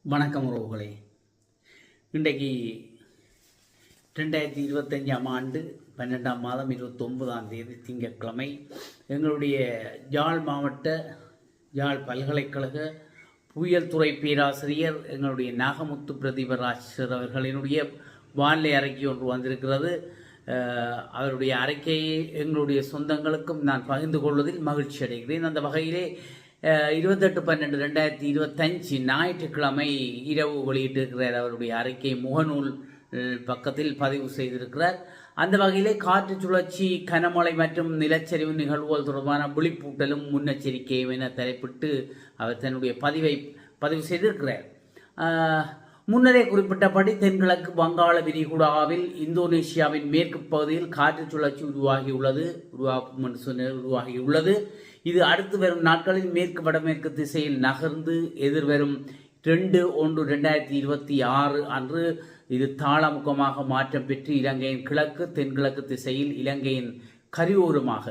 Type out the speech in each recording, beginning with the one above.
வணக்கம் உறவுகளே. இன்றைக்கு 2025ஆம் ஆண்டு 12ஆம் மாதம் 29ஆம் தேதி திங்கட்கிழமை. எங்களுடைய யாழ் மாவட்ட யாழ் பல்கலைக்கழக புவியியல் துறை பேராசிரியர் எங்களுடைய நாகமுத்து பிரதீபராஜ் அவர்களினுடைய வானிலை அறிக்கை ஒன்று வந்திருக்கிறது. அவருடைய அறிக்கையை எங்களுடைய சொந்தங்களுக்கும் நான் பகிர்ந்து கொள்வதில் மகிழ்ச்சி அடைகிறேன். அந்த வகையிலே 28/12/2025 ஞாயிற்றுக்கிழமை இரவு வெளியிட்டிருக்கிறார். அவருடைய அறிக்கை முகநூல் பக்கத்தில் பதிவு செய்திருக்கிறார். அந்த வகையிலே காற்று சுழற்சி, கனமழை மற்றும் நிலச்சரிவு நிகழ்வுகள் தொடர்பான விழிப்பூட்டலும் முன்னெச்சரிக்கையும் என தலைப்பிட்டு அவர் தன்னுடைய பதிவு செய்திருக்கிறார். முன்னரே குறிப்பிட்டபடி தென்கிழக்கு வங்காள விரிகுடாவில் இந்தோனேஷியாவின் மேற்கு பகுதியில் காற்று சுழற்சி உருவாகியுள்ளது. இது அடுத்து வரும் நாட்களில் மேற்கு வடமேற்கு திசையில் நகர்ந்து எதிர்வரும் 2/1/2026 அன்று இது தாளமுகமாக மாற்றம் பெற்று இலங்கையின் கிழக்கு தென்கிழக்கு திசையில் இலங்கையின் கரையோரமாக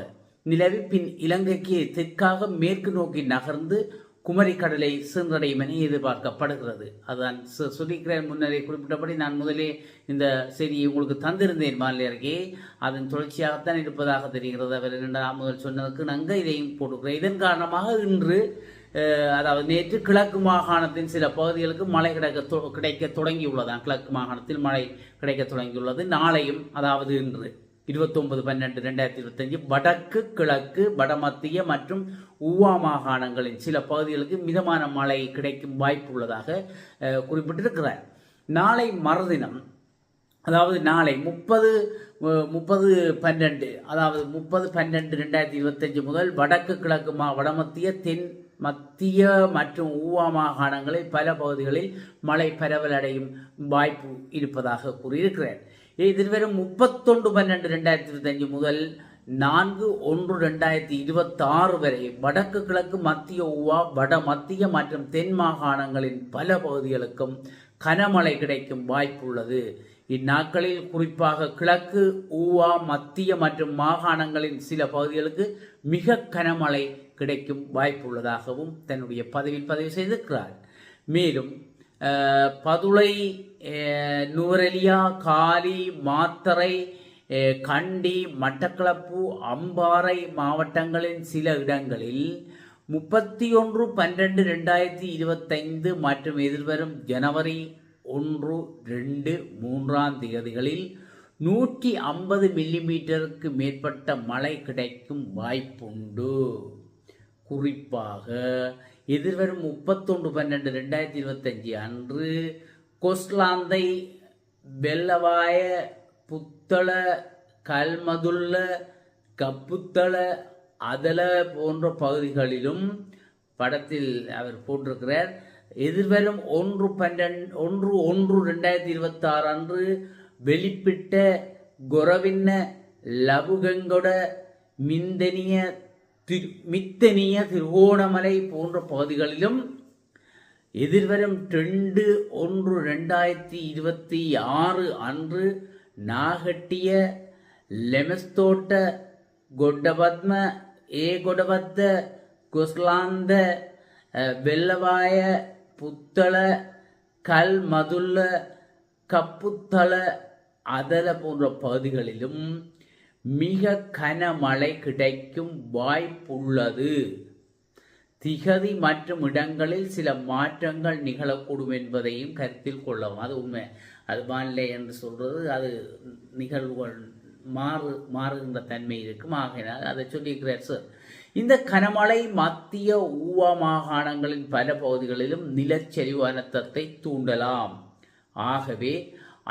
நிலவி பின் இலங்கைக்கு தெற்காக மேற்கு நோக்கி நகர்ந்து குமரி கடலை சென்றடையும் என எதிர்பார்க்கப்படுகிறது. அதுதான் சொல்லிக்கிறேன். முன்னரே குறிப்பிட்டபடி நான் முதலே இந்த செய்தியை உங்களுக்கு தந்திருந்தேன் மாநில அறிக்கையை. அதன் தொடர்ச்சியாகத்தான் இருப்பதாக தெரிகிறது. அவர் முதல் சொன்னதுக்கு நாங்கள் இதையும் போட்டுக்கிறேன். இதன் காரணமாக இன்று அதாவது நேற்று கிழக்கு மாகாணத்தின் சில பகுதிகளுக்கு மழை கிடைக்க தொடங்கியுள்ளதான். கிழக்கு மாகாணத்தில் மழை கிடைக்க தொடங்கியுள்ளது. நாளையும் அதாவது இன்று 29/12/2025 வடக்கு கிழக்கு வடமத்திய மற்றும் ஊவா மாகாணங்களின் சில பகுதிகளுக்கு மிதமான மழை கிடைக்கும் வாய்ப்பு உள்ளதாக குறிப்பிட்டிருக்கிறார். நாளை மறுதினம் அதாவது நாளை 30/12 அதாவது 30/12/2025 முதல் வடக்கு கிழக்கு வடமத்திய தென் மத்திய மற்றும் ஊவா மாகாணங்களில் பல பகுதிகளில் மழை பரவலடையும் வாய்ப்பு இருப்பதாக கூறியிருக்கிறார். எதிர்வரும் 31/12/2025 முதல் 4/1/2026 வரை வடக்கு கிழக்கு மத்திய ஊவா வட மத்திய மற்றும் தென் மாகாணங்களின் பல பகுதிகளுக்கும் கனமழை கிடைக்கும் வாய்ப்பு உள்ளது. இந்நாட்களில் குறிப்பாக கிழக்கு ஊவா மத்திய மற்றும் மாகாணங்களின் சில பகுதிகளுக்கு மிக கனமழை கிடைக்கும் வாய்ப்பு உள்ளதாகவும் தன்னுடைய பதிவு செய்திருக்கிறார். மேலும் பதுளை, நுவரெலியா, காலி, மாத்தறை, கண்டி, மட்டக்களப்பு, அம்பாறை மாவட்டங்களின் சில இடங்களில் 31/12/2025 மற்றும் எதிர்வரும் ஜனவரி 1, 2, 3ஆம் தேதிகளில் 150 மில்லிமீட்டருக்கு மேற்பட்ட மழை கிடைக்கும் வாய்ப்புண்டு. குறிப்பாக எதிர்வரும் 31/12/2025 அன்று கொஸ்லாந்தை, வெள்ளவாய, புத்தள, கல்மதுள்ள, கப்புத்தள, அதல போன்ற பகுதிகளிலும் படத்தில் அவர் போட்டிருக்கிறார். எதிர்வரும் 1/1/2026 அன்று வெளிப்பிட்ட கொரவின்ன, லபுகங்கொட, மித்தனிய, திருகோணமலை போன்ற பகுதிகளிலும் எதிர்வரும் 2/1/2026 அன்று நாகட்டிய, லெமஸ்தோட்ட, கொட்டபத்ம, கொடபத்த, கொஸ்லாந்த, வெள்ளவாய, புத்தள, கல்மதுள்ள, கப்புத்தள, அதல போன்ற பகுதிகளிலும் மிக கனமழை கிடைக்கும் வாய்ப்புள்ளது. திகதி மற்றும் இடங்களில் சில மாற்றங்கள் நிகழக்கூடும் என்பதையும் கருத்தில் கொள்ளவும். அது உண்மை. அது வானிலை என்று சொல்றது அது நிகழ்வுகள் மாறுகின்ற தன்மை இருக்கும். ஆகையினால் அதை சொல்லியிருக்கிறார் சார். இந்த கனமழை மத்திய ஊவா மாகாணங்களின் பல பகுதிகளிலும் நிலச்சரிவு அனர்த்தத்தை தூண்டலாம். ஆகவே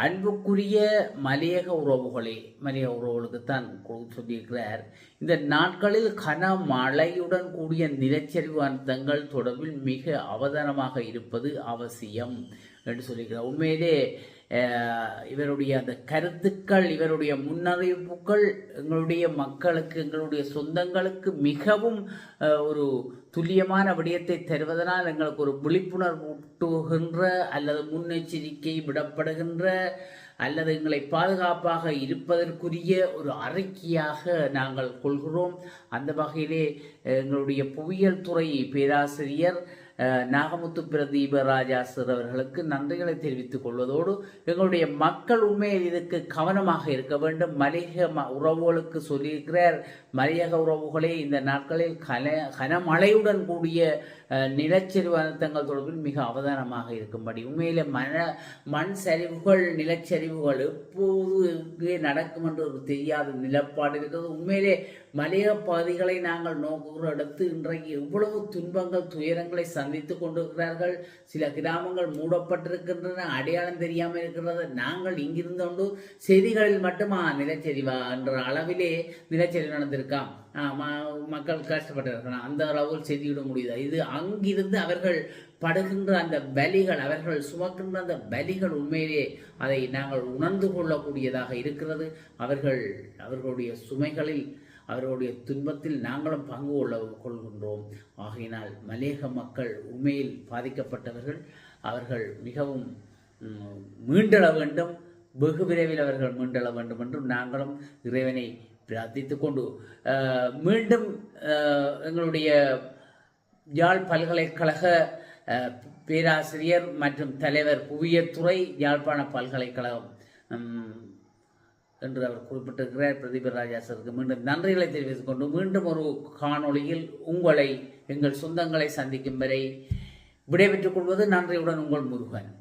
அன்புக்குரிய மலையக உறவுகளுக்கு தான் சொல்லியிருக்கிறார். இந்த நாட்களில் கனமழையுடன் கூடிய நிலச்சரிவு அனர்த்தங்கள் தொடர்பில் மிக அவதானமாக இருப்பது அவசியம் என்று சொல்லியிருக்கிறார். உண்மையிலே இவருடைய அந்த கருத்துக்கள், இவருடைய முன்னறிவிப்புகள் எங்களுடைய மக்களுக்கு, எங்களுடைய சொந்தங்களுக்கு மிகவும் ஒரு துல்லியமான விடயத்தை தருவதனால் எங்களுக்கு ஒரு விழிப்புணர்வு ஊட்டுகின்ற அல்லது முன்னெச்சரிக்கை விடப்படுகின்ற அல்லது எங்களை பாதுகாப்பாக இருப்பதற்குரிய ஒரு அறிக்கையாக நாங்கள் கொள்கிறோம். அந்த வகையிலே எங்களுடைய புவியியல் துறை பேராசிரியர் நாகமுத்து பிரதீப ராஜா சார் அவர்களுக்கு நன்றிகளை தெரிவித்துக் கொள்வதோடு எங்களுடைய மக்கள் உண்மையில் இதுக்கு கவனமாக இருக்க வேண்டும். மலையக உறவுகளுக்கு சொல்லியிருக்கிறார், மலையக உறவுகளே இந்த நாட்களில் கனமழையுடன் கூடிய நிலச்சரிவு அனர்த்தங்கள் தொடர்பில் மிக அவதானமாக இருக்கும்படி. உண்மையிலே மண் சரிவுகள் நிலச்சரிவுகள் எப்போது நடக்கும் என்று ஒரு தெரியாத நிலப்பாடு இருக்கிறது. உண்மையிலே மலையக பகுதிகளை நாங்கள் நோக்குகிற இடத்து இன்றைக்கு எவ்வளவு துன்பங்கள் துயரங்களை சந்தித்துக் கொண்டிருக்கிறார்கள். சில கிராமங்கள் மூடப்பட்டிருக்கின்றன, அடையாளம் தெரியாமல் இருக்கிறது. நாங்கள் இங்கிருந்தோண்டு செய்திகளில் மட்டுமா நிலச்சரிவா என்ற அளவிலே நிலச்சரிவு நடந்திருக்காம், மக்கள் கஷ்டப்பட்டிருக்கலாம், அந்த அளவில் செய்திவிட முடியுது. இது அங்கிருந்து அவர்கள் படுகின்ற அந்த பலிகள், அவர்கள் சுமக்கின்ற அந்த பலிகள் உண்மையிலே அதை நாங்கள் உணர்ந்து கொள்ளக்கூடியதாக இருக்கிறது. அவர்களுடைய சுமைகளில் அவர்களுடைய துன்பத்தில் நாங்களும் பங்கு கொள்கின்றோம். ஆகையினால் மலையக மக்கள் உண்மையில் பாதிக்கப்பட்டவர்கள், அவர்கள் மிகவும் மீண்டெழ வேண்டும், வெகு விரைவில் அவர்கள் மீண்டெழ வேண்டும் என்றும் நாங்களும் இறைவனை பிரார்த்தித்துக் கொண்டு மீண்டும் எங்களுடைய யாழ் பல்கலைக்கழக பேராசிரியர் மற்றும் தலைவர் புவியத்துறை யாழ்ப்பாண பல்கலைக்கழகம் என்று அவர் குறிப்பிட்டிருக்கிறார். பிரதீப ராஜா சாருக்கு மீண்டும் நன்றிகளை தெரிவித்துக் கொண்டு மீண்டும் ஒரு காணொளியில் உங்களை எங்கள் சொந்தங்களை சந்திக்கும் வரை விடைபெற்றுக் கொள்வது நன்றியுடன் உங்கள் முருகன்.